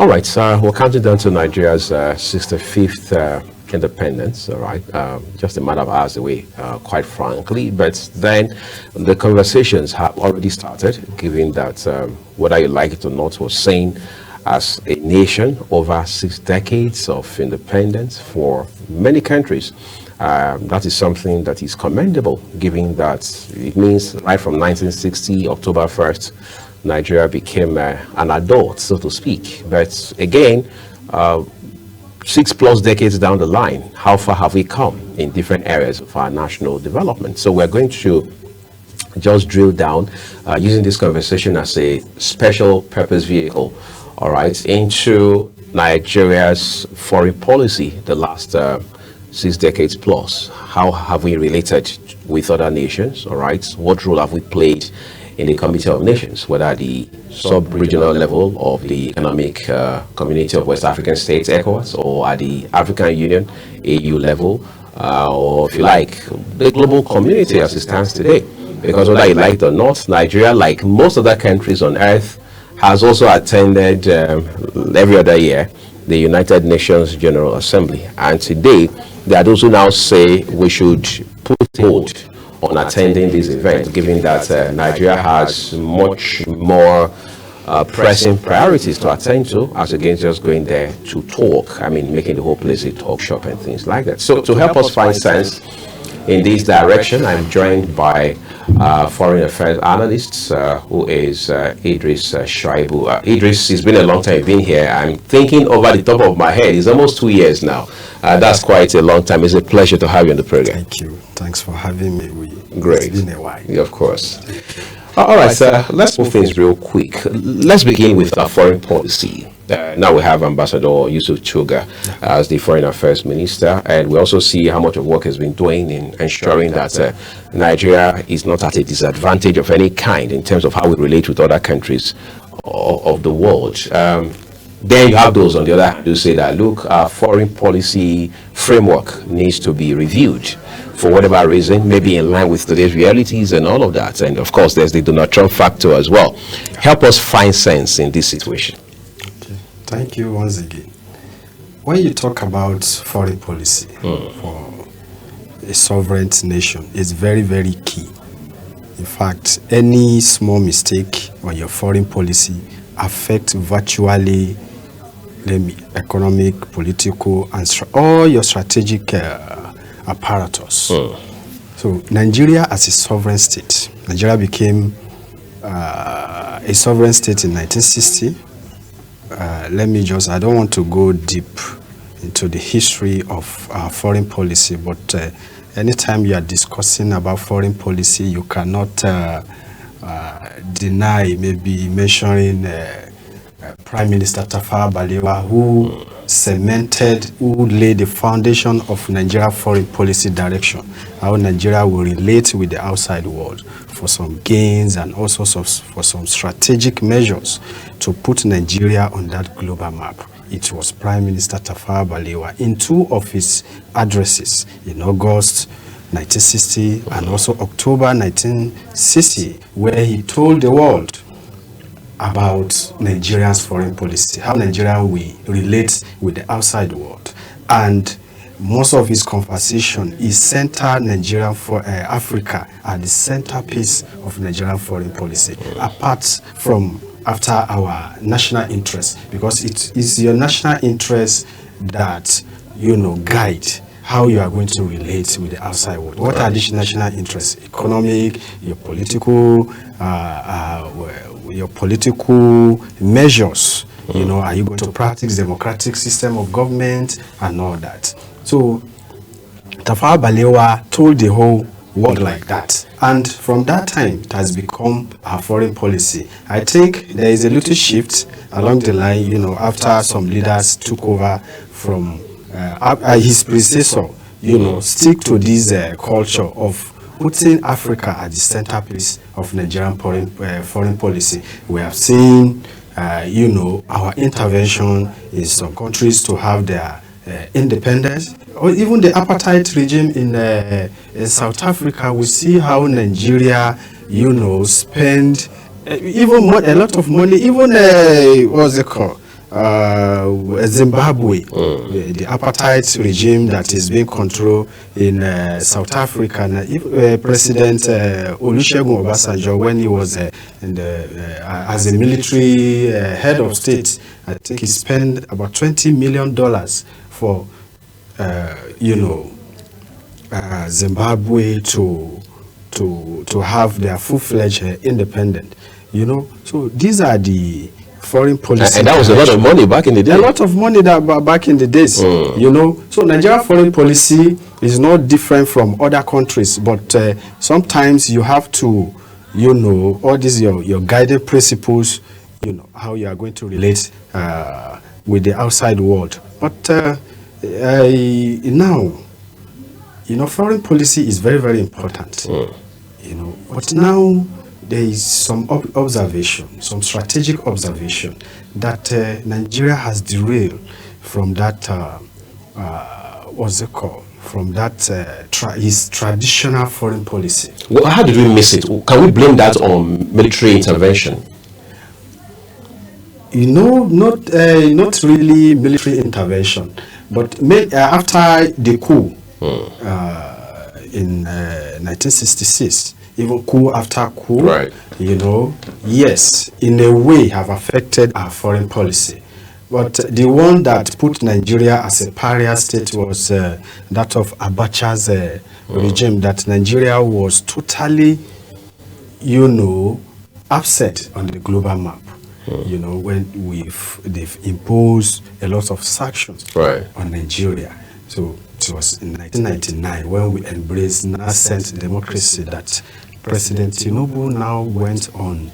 All right, so we're counting down to Nigeria's 65th independence, all right, just a matter of hours away, quite frankly. But then the conversations have already started, given that whether you like it or not, we're saying as a nation over 6 decades of independence for many countries. That is something that is commendable, given that it means right from 1960, October 1st, Nigeria became an adult, so to speak. But again, 6+ decades down the line, how far have we come in different areas of our national development? So we're going to just drill down using this conversation as a special purpose vehicle, all right, into Nigeria's foreign policy the last 6 decades plus. How have we related with other nations, all right? What role have we played in the Committee of Nations, whether at the sub-regional level of the Economic Community of West African States, ECOWAS, or at the African Union, AU level, or if you like, the global community as it stands today. Because whether you like it or not, Nigeria, like most other countries on earth, has also attended every other year the United Nations General Assembly. And today, there are those who now say we should put a hold on attending this event, given that Nigeria has much more pressing priorities to attend to, as against just going there to talk. I mean, making the whole place a talk shop and things like that. So to help us find sense in this direction, I'm joined by foreign affairs analyst, who is IDRIS SHAUIBU. IDRIS, it's been a long time being here. I'm thinking over the top of my head, it's almost 2 years now. That's quite a long time. It's a pleasure to have you on the program. Thank you. Thanks for having me. Great. It's been a while. Yeah, of course. All right, sir. Let's move things real quick. Let's begin with our foreign policy. Now we have Ambassador Yusuf Chuga as the Foreign Affairs Minister, and we also see how much of work has been doing in ensuring that Nigeria is not at a disadvantage of any kind in terms of how we relate with other countries of the world. Then you have those on the other hand who say that, look, our foreign policy framework needs to be reviewed for whatever reason, maybe in line with today's realities and all of that. And of course, there's the Donald Trump factor as well. Help us find sense in this situation. Okay. Thank you once again. When you talk about foreign policy for a sovereign nation, it's very, very key. In fact, any small mistake on your foreign policy affects virtually economic, political, and all your strategic apparatus. So Nigeria as a sovereign state, Nigeria became a sovereign state in 1960. I don't want to go deep into the history of our foreign policy, but anytime you are discussing about foreign policy, you cannot deny maybe mentioning Prime Minister Tafawa Balewa, who laid the foundation of Nigeria foreign policy direction, how Nigeria will relate with the outside world for some gains and also for some strategic measures to put Nigeria on that global map. It was Prime Minister Tafawa Balewa in 2 of his addresses in August 1960 and also October 1960, where he told the world about Nigeria's foreign policy, how Nigeria will relate with the outside world. And most of his conversation is centered Nigeria for Africa at the centerpiece of Nigerian foreign policy, apart from after our national interest, because it is your national interest that, guide how you are going to relate with the outside world. What are these national interests? Economic, your political measures. Are you going to practice democratic system of government and all that? So Tafawa Balewa told the whole world like that. And from that time, it has become our foreign policy. I think there is a little shift along the line, after some leaders took over from his predecessor, stick to this culture of putting Africa at the centerpiece of Nigerian foreign policy. We have seen, our intervention in some countries to have their independence, or even the apartheid regime in South Africa. We see how Nigeria, spend even a lot of money, even what's it called? Zimbabwe, the apartheid regime that is being controlled in South Africa. And President Olusegun Obasanjo, when he was as a military head of state, I think he spent about $20 million for, Zimbabwe to have their full-fledged independent. So these are the foreign policy. And that was a lot of money back in the day. A lot of money back in the days. So Nigeria foreign policy is not different from other countries, but sometimes you have to, all these your guiding principles, how you are going to relate with the outside world. But now, foreign policy is very, very important. But now there is some observation, some strategic observation that Nigeria has derailed from that, what's it called? From that his traditional foreign policy. Well, how did we miss it? Can we blame that on military intervention? Not really military intervention, but after the coup in 1966, even coup after coup, right. Yes, in a way have affected our foreign policy. But the one that put Nigeria as a pariah state was that of Abacha's regime, that Nigeria was totally, upset on the global map. When they've imposed a lot of sanctions on Nigeria. So it was in 1999 when we embraced nascent democracy that President Tinubu now went on.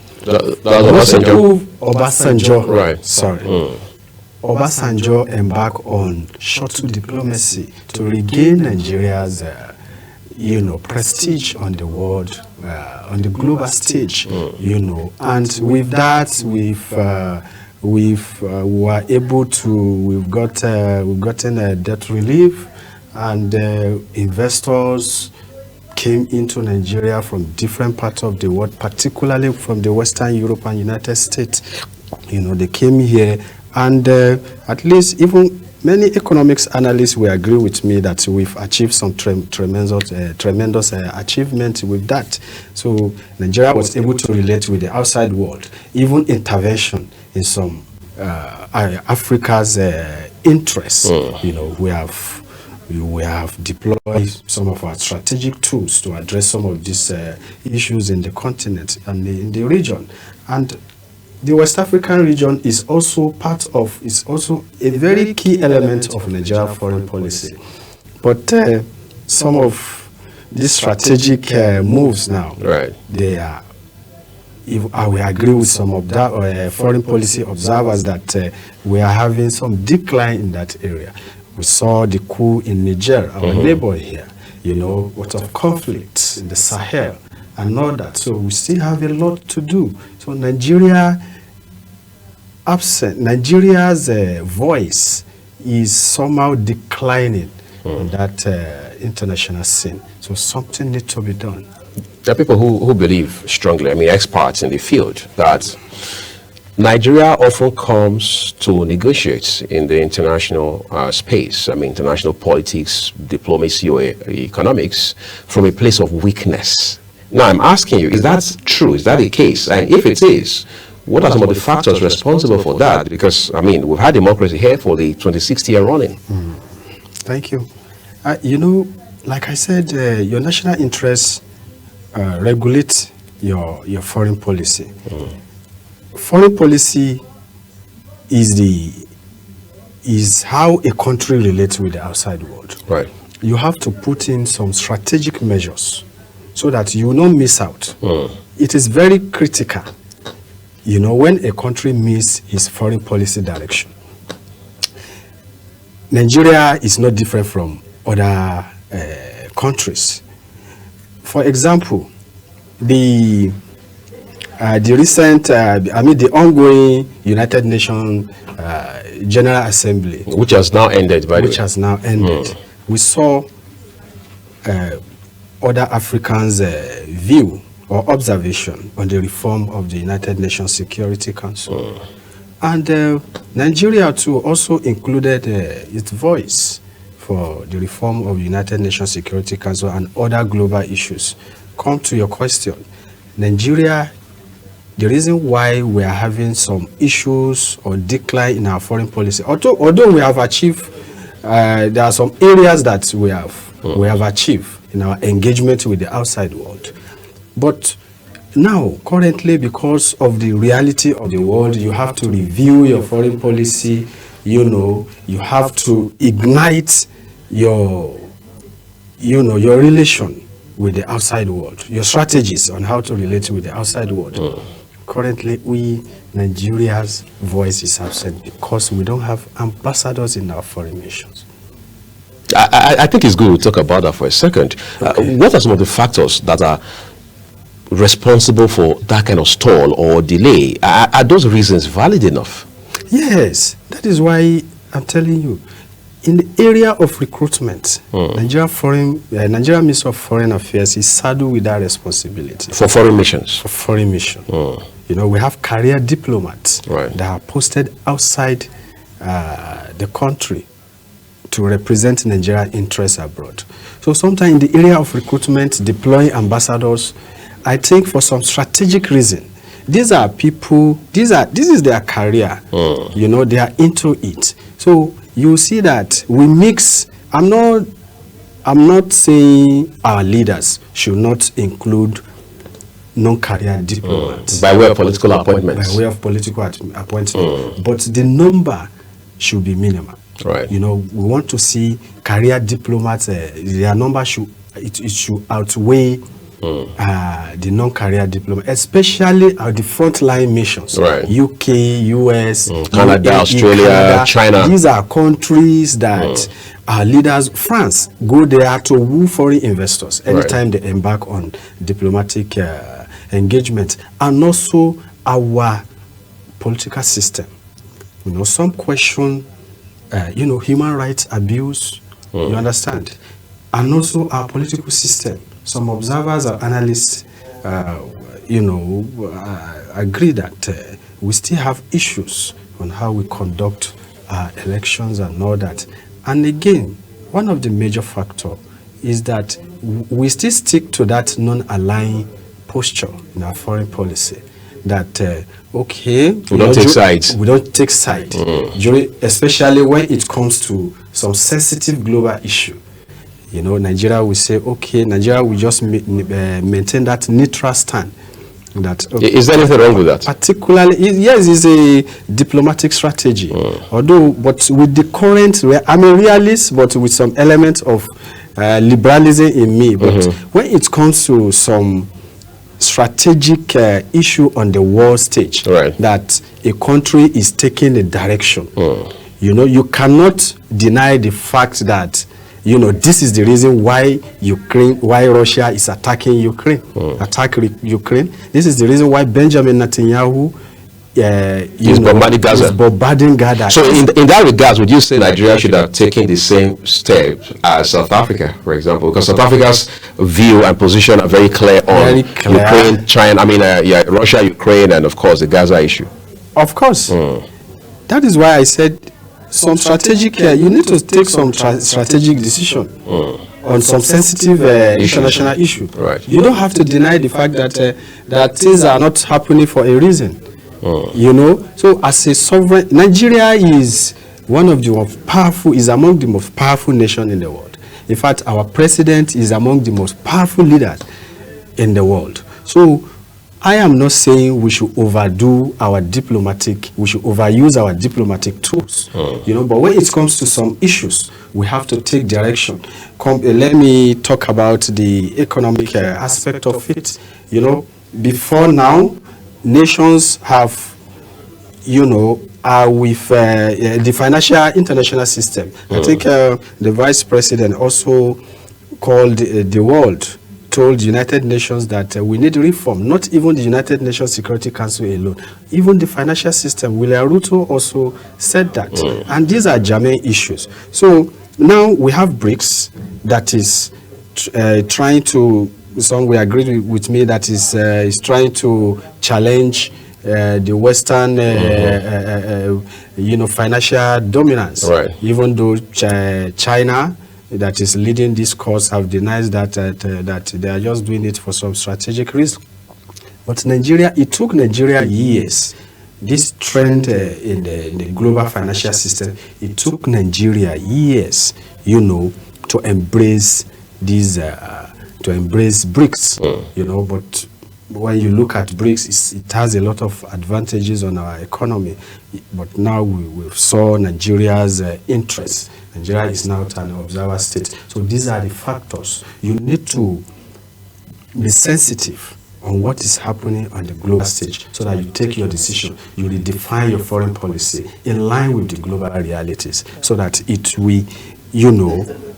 Obasanjo. Right. Sorry. Obasanjo embarked on shuttle diplomacy to regain Nigeria's, prestige on the world, on the global stage, And with that, we've gotten a debt relief, and investors came into Nigeria from different parts of the world, particularly from the Western Europe and United States. They came here, and at least even many economics analysts will agree with me that we've achieved some tremendous achievement with that. So Nigeria was able to relate with the outside world, even intervention in some Africa's interests. We have deployed some of our strategic tools to address some of these issues in the continent and in the region. And the West African region is also a very key element of Nigeria's foreign policy. But some of these strategic moves now, they are, we agree with some of that foreign policy observers that we are having some decline in that area. We saw the coup in Niger, our neighbor here, what of conflicts in the Sahel and all that. So we still have a lot to do. So Nigeria's voice is somehow declining on that international scene. So something needs to be done. There are people who believe strongly, experts in the field, that Nigeria often comes to negotiate in the international space, international politics, diplomacy, or economics, from a place of weakness. Now, I'm asking you, is that true? Is that the case? And if it is, what are some of the factors responsible for that? Because, we've had democracy here for the 26th year running. Thank you. Like I said, your national interests regulate your foreign policy. Foreign policy is how a country relates with the outside world. Right. You have to put in some strategic measures so that you will not miss out. It is very critical, when a country misses its foreign policy direction. Nigeria is not different from other countries. For example, the recent, the ongoing United Nations General Assembly, which has now ended, we saw other Africans' view or observation on the reform of the United Nations Security Council. And Nigeria too also included its voice for the reform of United Nations Security Council and other global issues. Come to your question. Nigeria, the reason why we are having some issues or decline in our foreign policy, although we have achieved, there are some areas that we have achieved in our engagement with the outside world. But now, currently, because of the reality of the world, you have to review your foreign policy. You have to ignite your relation with the outside world, your strategies on how to relate with the outside world. Currently, Nigeria's voice is absent because we don't have ambassadors in our foreign missions. I think it's good we talk about that for a second. Okay. What are some of the factors that are responsible for that kind of stall or delay? Are those reasons valid enough? Yes, that is why I'm telling you. In the area of recruitment, Nigeria Ministry of Foreign Affairs is saddled with that responsibility. For foreign missions? For foreign mission. We have career diplomats that are posted outside the country to represent Nigerian interests abroad. So sometimes in the area of recruitment, deploying ambassadors, I think for some strategic reason, these are people, this is their career. They are into it. So you see that we mix. I'm not saying our leaders should not include non-career diplomats. By way of political appointments. By way of political appointments. But the number should be minimal. Right. We want to see career diplomats, their number should outweigh the non-career diplomats, especially at the frontline missions. Right. UK, US, Canada, Australia, China. These are countries that our leaders, France, go there to woo foreign investors anytime they embark on diplomatic engagement. And also our political system. Some question, human rights abuse, you understand? And also our political system. Some observers or analysts, agree that we still have issues on how we conduct our elections and all that. And again, one of the major factors is that we still stick to that non-aligned posture in our foreign policy. That, we don't take sides. We don't take sides, especially when it comes to some sensitive global issue. Nigeria will say, Nigeria will just maintain that neutral stand. Is there anything wrong with that? Particularly, yes, it's a diplomatic strategy. But with the current, I'm a realist, but with some element of liberalism in me. But when it comes to some strategic issue on the world stage, that a country is taking a direction, you cannot deny the fact that this is the reason why Russia is attacking Ukraine. This is the reason why Benjamin Netanyahu is bombarding Gaza. So in that regard, would you say Nigeria should have taken the same step as South Africa, for example? Because South Africa's view and position are very clear on Ukraine, China, Russia, Ukraine, and of course the Gaza issue. Of course. That is why I said some strategic, you need to take some strategic decision on some sensitive international issue. Right. You don't have to deny the fact that things are not happening for a reason. So as a sovereign, Nigeria is among the most powerful nations in the world. In fact, our president is among the most powerful leaders in the world. So I am not saying we should overuse our diplomatic tools, but when it comes to some issues, we have to take direction. Let me talk about the economic aspect of it. Before now, nations have, are with the financial international system. I think the vice president also called the world, told the United Nations that we need reform. Not even the United Nations Security Council alone. Even the financial system. William Ruto also said that. And these are germane issues. So now we have BRICS that is trying to, some will agree with me, that is trying to challenge the Western, financial dominance. Right. Even though China, that is leading this cause, have denied that they are just doing it for some strategic reason. But Nigeria, it took Nigeria years. This trend in the global financial system, it took Nigeria years, to embrace these, to embrace BRICS, But when you look at BRICS, it has a lot of advantages on our economy. But now we saw Nigeria's interest. Nigeria is now an observer state. So these are the factors. You need to be sensitive on what is happening on the global stage so that you take your decision, you redefine your foreign policy in line with the global realities so that it will,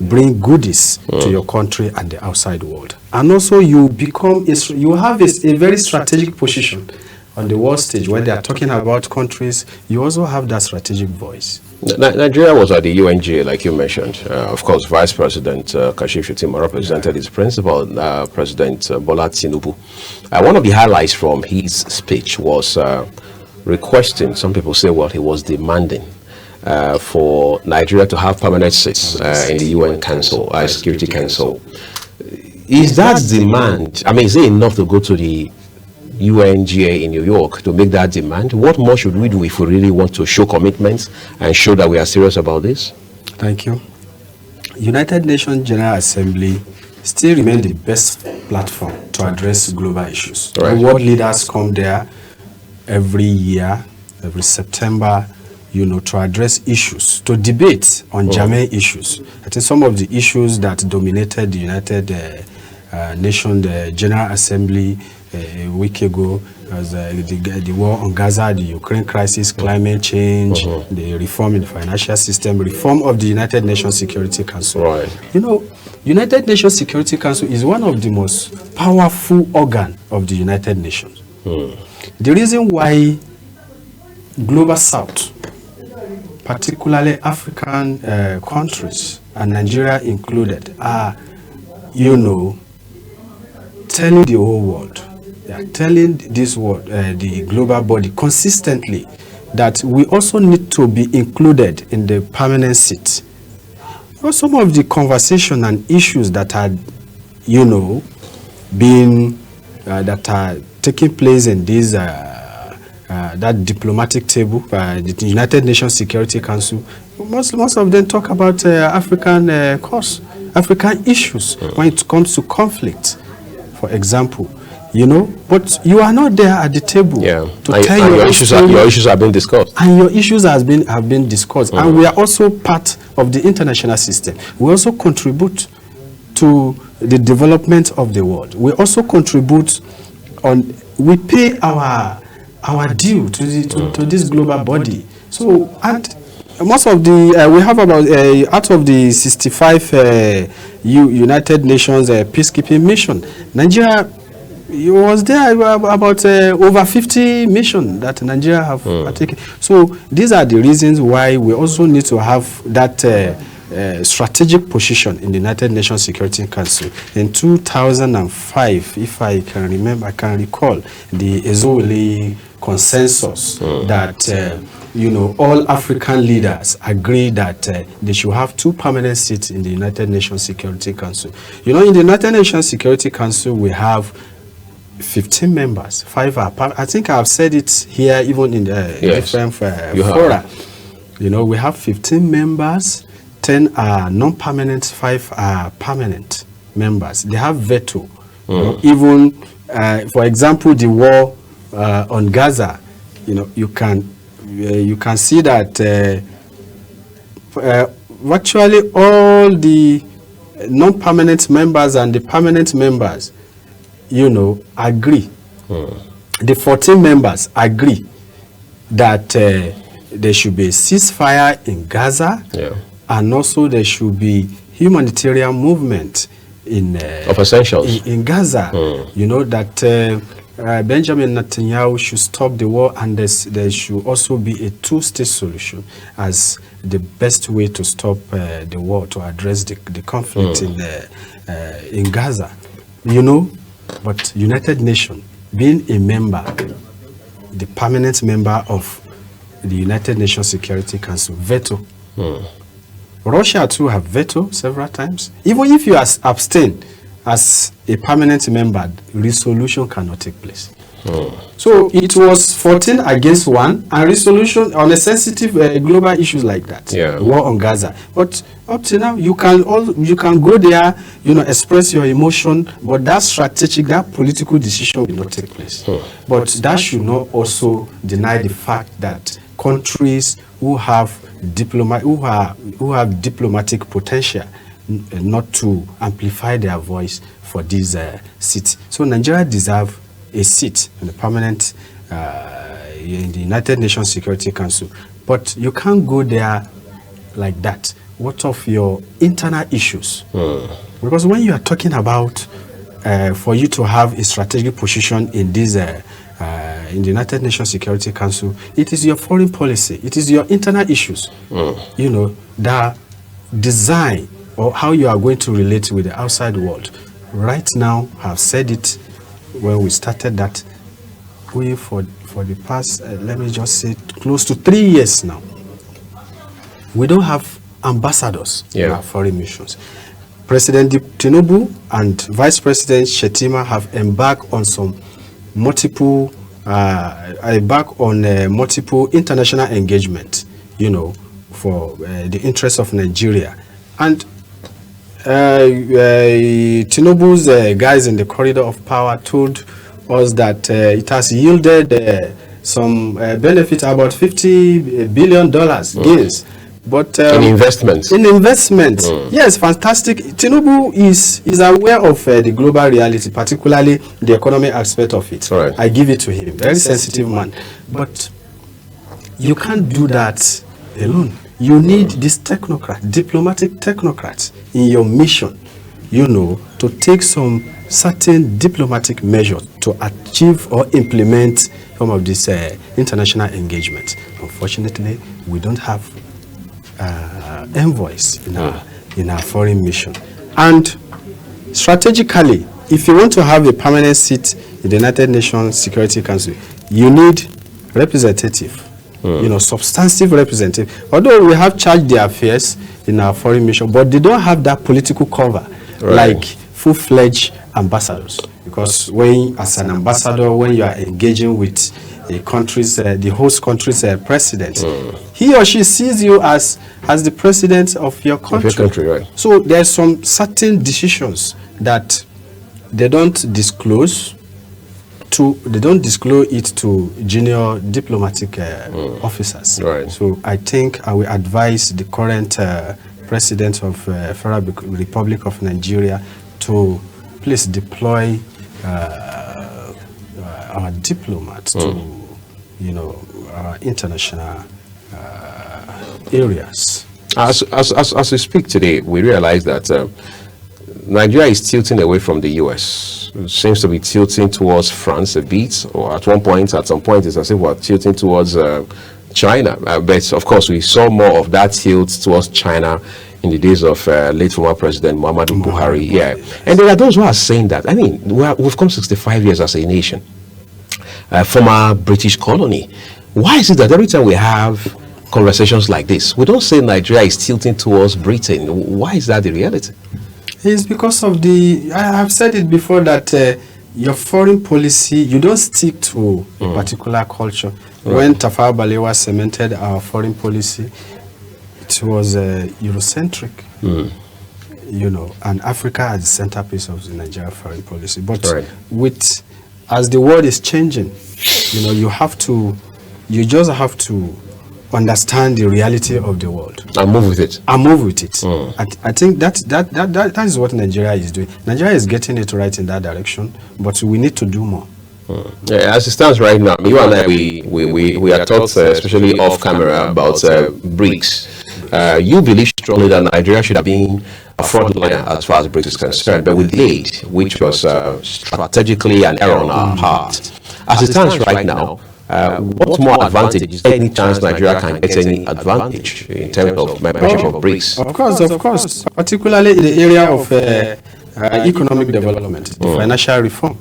bring goodies to your country and the outside world. And also you have a very strategic position on the world stage. When they are talking about countries, you also have that strategic voice. Nigeria was at the UNGA, like you mentioned. Of course, Vice President Kashim Shettima represented his principal, President Bola Tinubu. One of the highlights from his speech was requesting, some people say, he was demanding for Nigeria to have permanent seats in the UN Council, Security Council. Is that demand, is it enough to go to the UNGA in New York to make that demand? What more should we do if we really want to show commitment and show that we are serious about this? Thank you. United Nations General Assembly still remains the best platform to address global issues. Right. World leaders come there every year, every September, to address issues, to debate on germane issues. I think some of the issues that dominated the United Nations General Assembly a week ago was the war on Gaza, the Ukraine crisis, climate change, the reform in the financial system, reform of the United Nations Security Council. Right. United Nations Security Council is one of the most powerful organs of the United Nations. The reason why Global South, particularly African countries, and Nigeria included, are, telling the whole world, they are telling this world, the global body, consistently that we also need to be included in the permanent seat. Some of the conversation and issues that are, that are taking place in this that diplomatic table, the United Nations Security Council, most of them talk about African cause, African issues when it comes to conflict, for example. But you are not there at the table to tell your issues. Your issues have been discussed. And your issues have been discussed. And we are also part of the international system. We also contribute to the development of the world. We also contribute we pay our due to this global body. So, and most of the, we have about, out of the 65 United Nations peacekeeping mission, Nigeria, it was there about over 50 missions that Nigeria have taken. So these are the reasons why we also need to have that strategic position in the United Nations Security Council. In 2005, if I can recall, the Ezowili consensus that all African leaders agree that they should have 2 permanent seats in the United Nations Security Council. In the United Nations Security Council, we have 15 members. 5 are I think I've said it here, even in the different fora. We have 15 members, 10 are non-permanent, 5 are permanent members. They have veto. Even, for example, the war on Gaza, you can see that virtually all the non-permanent members and the permanent members, agree. The 14 members agree that there should be a ceasefire in Gaza, and also there should be humanitarian movement of essentials in Gaza. That Benjamin Netanyahu should stop the war, and there should also be a 2-state solution as the best way to stop the war, to address the conflict in Gaza. But United Nations, being a member, the permanent member of the United Nations Security Council veto. Russia too have veto several times. Even if you abstain as a permanent member, resolution cannot take place. So it was 14 against 1, and resolution on a sensitive global issues like that. War on Gaza. But up to now, you can go there, express your emotion, but that strategic, that political decision will not take place. But that should not also deny the fact that countries who have diplomatic potential not to amplify their voice for these seats. So Nigeria deserves a seat in the permanent in the United Nations Security Council, but you can't go there like that. What of your internal issues? Because when you are talking about for you to have a strategic position in this in the United Nations Security Council, it is your foreign policy, it is your internal issues, that design or how you are going to relate with the outside world. Right now, I've said it when we started that we for the past, let me just say, close to 3 years now, we don't have ambassadors in our foreign missions. President Tinubu and Vice President Shetima have embarked on some multiple multiple international engagement, for the interests of Nigeria. And Tinubu's guys in the corridor of power told us that it has yielded some benefit, about $50 billion gains. But in investments. Yes, fantastic. Tinubu is aware of the global reality, particularly the economic aspect of it. Right. I give it to him. Very sensitive man. But you can't do that alone. You need this diplomatic technocrats in your mission, to take some certain diplomatic measures to achieve or implement some of this international engagement. Unfortunately, we don't have envoys in our foreign mission. And strategically, if you want to have a permanent seat in the United Nations Security Council, you need representative, substantive representative. Although we have charged their affairs in our foreign mission, but they don't have that political cover like full-fledged ambassadors. Because as an ambassador, when you are engaging with the host country's president, he or she sees you as the president of your country. Right. So there's some certain decisions that they don't disclose it to junior diplomatic officers. Right. So I think I will advise the current president of Federal Republic of Nigeria to please deploy our diplomats to our international areas. As we speak today, we realize that Nigeria is tilting away from the U.S. It seems to be tilting towards France a bit, or at some point, it's as if we're tilting towards China. But of course, we saw more of that tilt towards China in the days of late former President Muhammadu Buhari. Yeah, and there are those who are saying that. I mean, we've come 65 years as a nation, former British colony. Why is it that every time we have conversations like this, we don't say Nigeria is tilting towards Britain? Why is that the reality? It's because of I have said it before that your foreign policy, you don't stick to a particular culture. Right. When Tafawa Balewa cemented our foreign policy, it was Eurocentric, and Africa as the centerpiece of the Nigeria foreign policy. But as the world is changing, you just have to understand the reality of the world and move with it. I think that is what Nigeria is doing. Nigeria is getting it right in that direction, but we need to do more. Yeah, as it stands right now, you and I, we are taught, especially off camera, about BRICS. You believe strongly that Nigeria should have been a frontliner as far as BRICS is concerned, but we delayed, which was strategically an error on our part. As it stands right now, what more advantage? Is there any chance Nigeria can get any advantage in terms of membership of BRICS? Of course, particularly in the area of economic development, financial reform.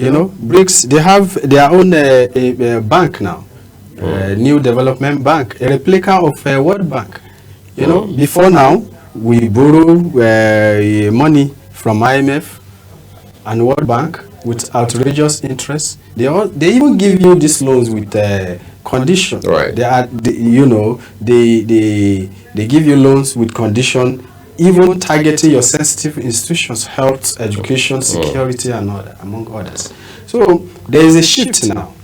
You know, BRICS, they have their own bank now, New Development Bank, a replica of World Bank. You know, before now, we borrow money from IMF and World Bank with outrageous interest. They even give you these loans with condition. Right. They give you loans with condition, even targeting your sensitive institutions, health, education, security, and among others. So there is a shift now.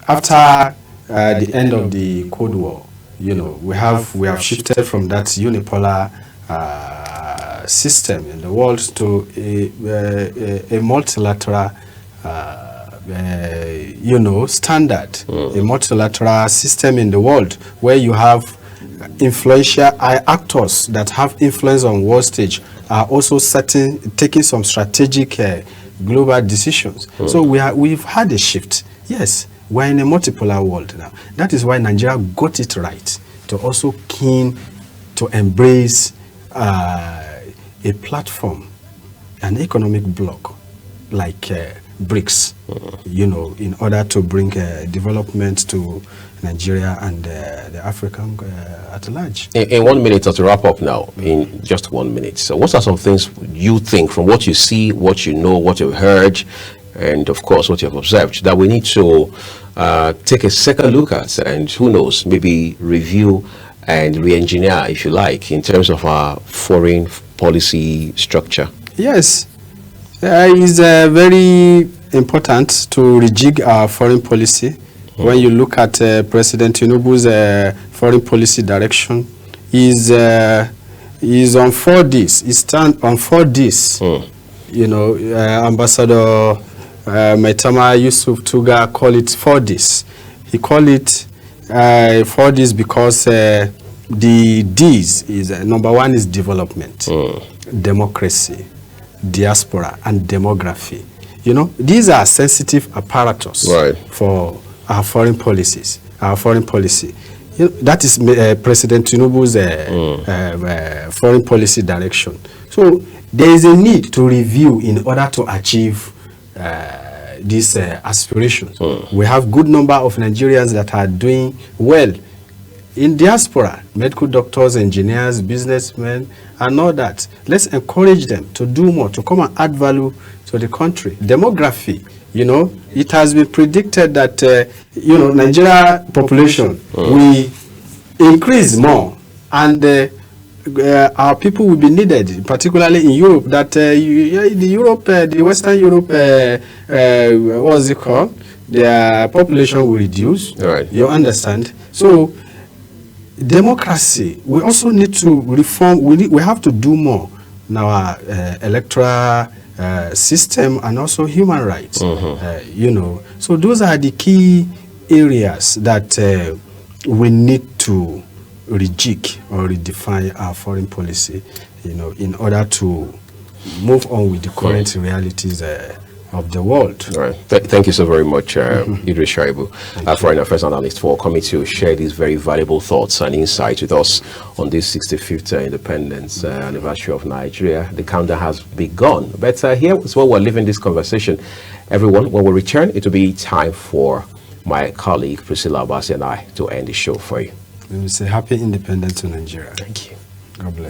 After the end of the Cold War, you know, we have shifted from that unipolar system in the world to a multilateral standard, a multilateral system in the world where you have influential actors that have influence on world stage are also taking some strategic global decisions. So we've had a shift. Yes, we're in a multipolar world now. That is why Nigeria got it right to also keen to embrace a platform, an economic bloc like BRICS, you know, in order to bring development to Nigeria and the African at large. In 1 minute, to wrap up now, in just 1 minute. So what are some things you think, from what you see, what you know, what you've heard, and of course what you have observed, that we need to take a second look at, and who knows, maybe review and re-engineer, if you like, in terms of our foreign policy structure? Yes, it's very important to rejig our foreign policy. When you look at President Tinubu's foreign policy direction, is on 4 Ds. He stands on 4 Ds. You know, Ambassador Maitama Yusuf Tuga call it 4 Ds. He call it 4 Ds because the Ds is number 1 is development, democracy, diaspora, and demography. You know, these are sensitive apparatus for our foreign policies, our foreign policy. You know, that is President Tinubu's foreign policy direction. So there is a need to review in order to achieve these aspirations. We have good number of Nigerians that are doing well in diaspora, medical doctors, engineers, businessmen, and all that. Let's encourage them to do more, to come and add value to the country. Demography, you know, it has been predicted that, you know, Nigeria population will increase more, and our people will be needed, particularly in Europe, that the Western Europe, what's it called? Their population will reduce. Right. You understand? So, democracy, we also need to reform. We have to do more in our electoral system and also human rights. You know, so those are the key areas that we need to rejig or redefine our foreign policy, you know, in order to move on with the current realities of the world. All right. Thank you so very much, IDRIS SHAUIBU, Foreign Affairs Analyst, for coming to share these very valuable thoughts and insights with us on this 65th independence anniversary of Nigeria. The countdown has begun. But here is where we're leaving this conversation. Everyone, when we return, it will be time for my colleague Priscilla Abasi and I to end the show for you. We will say happy independence to Nigeria. Thank you. God bless.